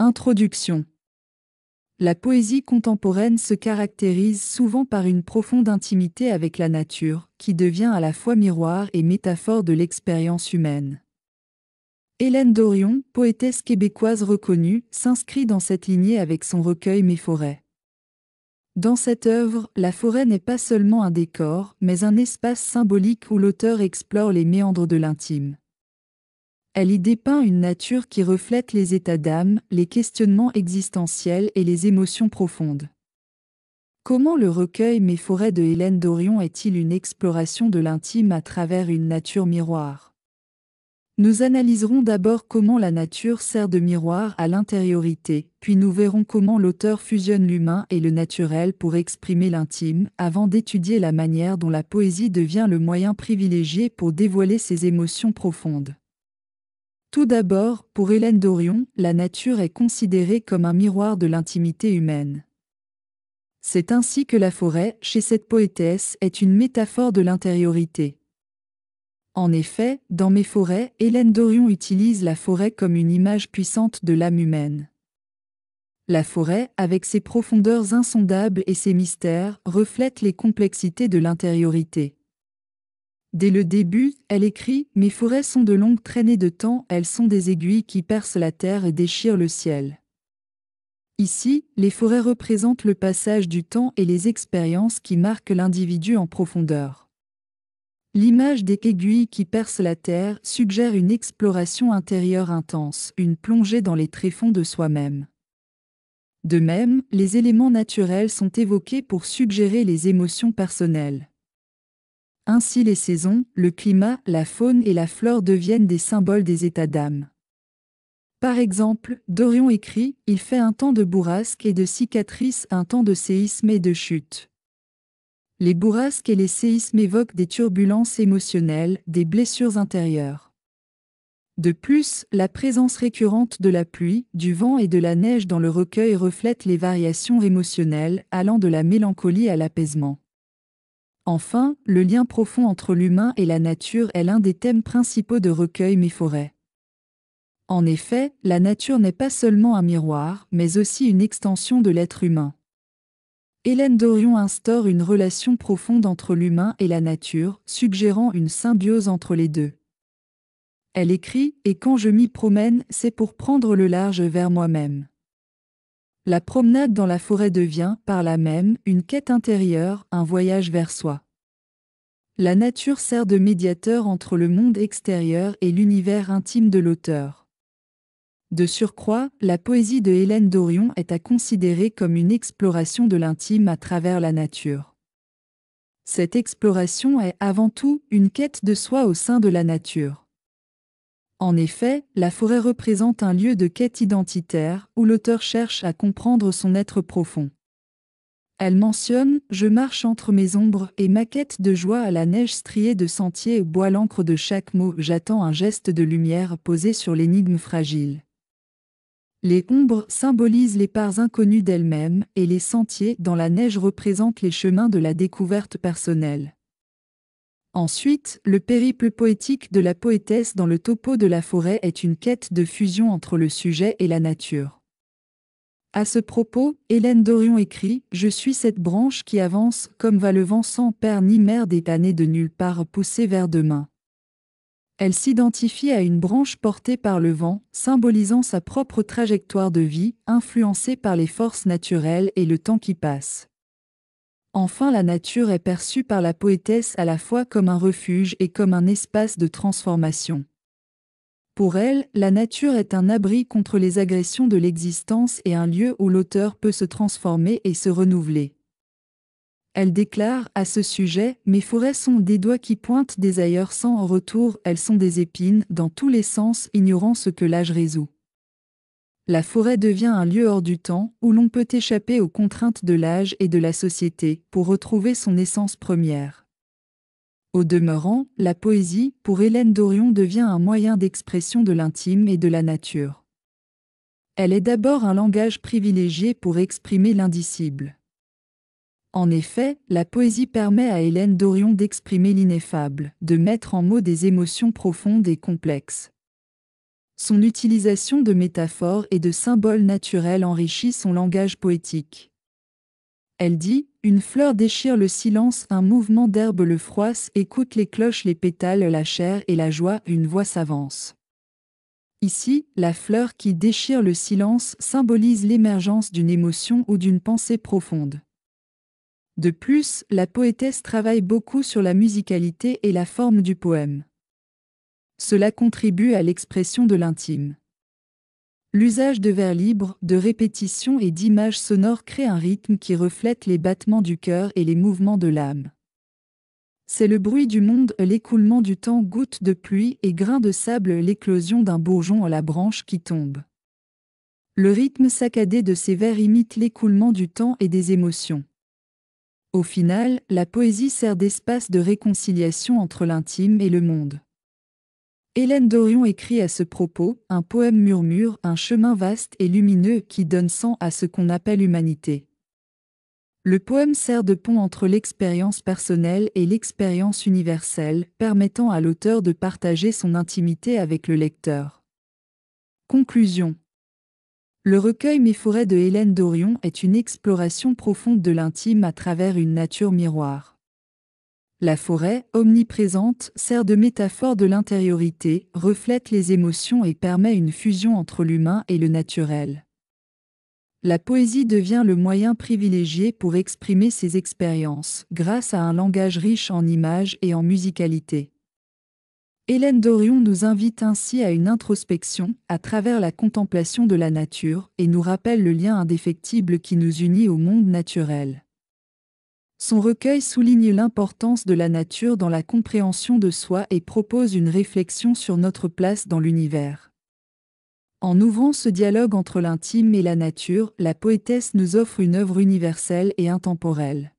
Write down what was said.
Introduction. La poésie contemporaine se caractérise souvent par une profonde intimité avec la nature, qui devient à la fois miroir et métaphore de l'expérience humaine. Hélène Dorion, poétesse québécoise reconnue, s'inscrit dans cette lignée avec son recueil Mes forêts. Dans cette œuvre, la forêt n'est pas seulement un décor, mais un espace symbolique où l'auteur explore les méandres de l'intime. Elle y dépeint une nature qui reflète les états d'âme, les questionnements existentiels et les émotions profondes. Comment le recueil Mes forêts de Hélène Dorion est-il une exploration de l'intime à travers une nature miroir? Nous analyserons d'abord comment la nature sert de miroir à l'intériorité, puis nous verrons comment l'auteur fusionne l'humain et le naturel pour exprimer l'intime, avant d'étudier la manière dont la poésie devient le moyen privilégié pour dévoiler ses émotions profondes. Tout d'abord, pour Hélène Dorion, la nature est considérée comme un miroir de l'intimité humaine. C'est ainsi que la forêt, chez cette poétesse, est une métaphore de l'intériorité. En effet, dans Mes forêts, Hélène Dorion utilise la forêt comme une image puissante de l'âme humaine. La forêt, avec ses profondeurs insondables et ses mystères, reflète les complexités de l'intériorité. Dès le début, elle écrit « Mes forêts sont de longues traînées de temps, elles sont des aiguilles qui percent la terre et déchirent le ciel. » Ici, les forêts représentent le passage du temps et les expériences qui marquent l'individu en profondeur. L'image des aiguilles qui percent la terre suggère une exploration intérieure intense, une plongée dans les tréfonds de soi-même. De même, les éléments naturels sont évoqués pour suggérer les émotions personnelles. Ainsi les saisons, le climat, la faune et la flore deviennent des symboles des états d'âme. Par exemple, Dorion écrit « Il fait un temps de bourrasque et de cicatrices, un temps de séisme et de chute. » Les bourrasques et les séismes évoquent des turbulences émotionnelles, des blessures intérieures. De plus, la présence récurrente de la pluie, du vent et de la neige dans le recueil reflète les variations émotionnelles, allant de la mélancolie à l'apaisement. Enfin, le lien profond entre l'humain et la nature est l'un des thèmes principaux de recueil Mes forêts. En effet, la nature n'est pas seulement un miroir, mais aussi une extension de l'être humain. Hélène Dorion instaure une relation profonde entre l'humain et la nature, suggérant une symbiose entre les deux. Elle écrit « Et quand je m'y promène, c'est pour prendre le large vers moi-même. » La promenade dans la forêt devient, par là même, une quête intérieure, un voyage vers soi. La nature sert de médiateur entre le monde extérieur et l'univers intime de l'auteur. De surcroît, la poésie de Hélène Dorion est à considérer comme une exploration de l'intime à travers la nature. Cette exploration est, avant tout, une quête de soi au sein de la nature. En effet, la forêt représente un lieu de quête identitaire, où l'auteur cherche à comprendre son être profond. Elle mentionne « Je marche entre mes ombres et ma quête de joie à la neige striée de sentiers boit l'encre de chaque mot, j'attends un geste de lumière posé sur l'énigme fragile. » Les ombres symbolisent les parts inconnues d'elle-même, et les sentiers dans la neige représentent les chemins de la découverte personnelle. Ensuite, le périple poétique de la poétesse dans le topo de la forêt est une quête de fusion entre le sujet et la nature. À ce propos, Hélène Dorion écrit « Je suis cette branche qui avance, comme va le vent sans père ni mère détanée de nulle part poussée vers demain. » Elle s'identifie à une branche portée par le vent, symbolisant sa propre trajectoire de vie, influencée par les forces naturelles et le temps qui passe. Enfin, la nature est perçue par la poétesse à la fois comme un refuge et comme un espace de transformation. Pour elle, la nature est un abri contre les agressions de l'existence et un lieu où l'auteur peut se transformer et se renouveler. Elle déclare à ce sujet « Mes forêts sont des doigts qui pointent des ailleurs sans retour, elles sont des épines dans tous les sens ignorant ce que l'âge résout. » La forêt devient un lieu hors du temps, où l'on peut échapper aux contraintes de l'âge et de la société, pour retrouver son essence première. Au demeurant, la poésie, pour Hélène Dorion, devient un moyen d'expression de l'intime et de la nature. Elle est d'abord un langage privilégié pour exprimer l'indicible. En effet, la poésie permet à Hélène Dorion d'exprimer l'ineffable, de mettre en mots des émotions profondes et complexes. Son utilisation de métaphores et de symboles naturels enrichit son langage poétique. Elle dit « Une fleur déchire le silence, un mouvement d'herbe le froisse, écoute les cloches, les pétales, la chair et la joie, une voix s'avance. » Ici, la fleur qui déchire le silence symbolise l'émergence d'une émotion ou d'une pensée profonde. De plus, la poétesse travaille beaucoup sur la musicalité et la forme du poème. Cela contribue à l'expression de l'intime. L'usage de vers libres, de répétitions et d'images sonores crée un rythme qui reflète les battements du cœur et les mouvements de l'âme. C'est le bruit du monde, l'écoulement du temps, gouttes de pluie et grains de sable, l'éclosion d'un bourgeon à la branche qui tombe. Le rythme saccadé de ces vers imite l'écoulement du temps et des émotions. Au final, la poésie sert d'espace de réconciliation entre l'intime et le monde. Hélène Dorion écrit à ce propos, un poème murmure, un chemin vaste et lumineux qui donne sang à ce qu'on appelle humanité. Le poème sert de pont entre l'expérience personnelle et l'expérience universelle, permettant à l'auteur de partager son intimité avec le lecteur. Conclusion. Le recueil Mes forêts de Hélène Dorion est une exploration profonde de l'intime à travers une nature miroir. La forêt, omniprésente, sert de métaphore de l'intériorité, reflète les émotions et permet une fusion entre l'humain et le naturel. La poésie devient le moyen privilégié pour exprimer ces expériences, grâce à un langage riche en images et en musicalité. Hélène Dorion nous invite ainsi à une introspection, à travers la contemplation de la nature, et nous rappelle le lien indéfectible qui nous unit au monde naturel. Son recueil souligne l'importance de la nature dans la compréhension de soi et propose une réflexion sur notre place dans l'univers. En ouvrant ce dialogue entre l'intime et la nature, la poétesse nous offre une œuvre universelle et intemporelle.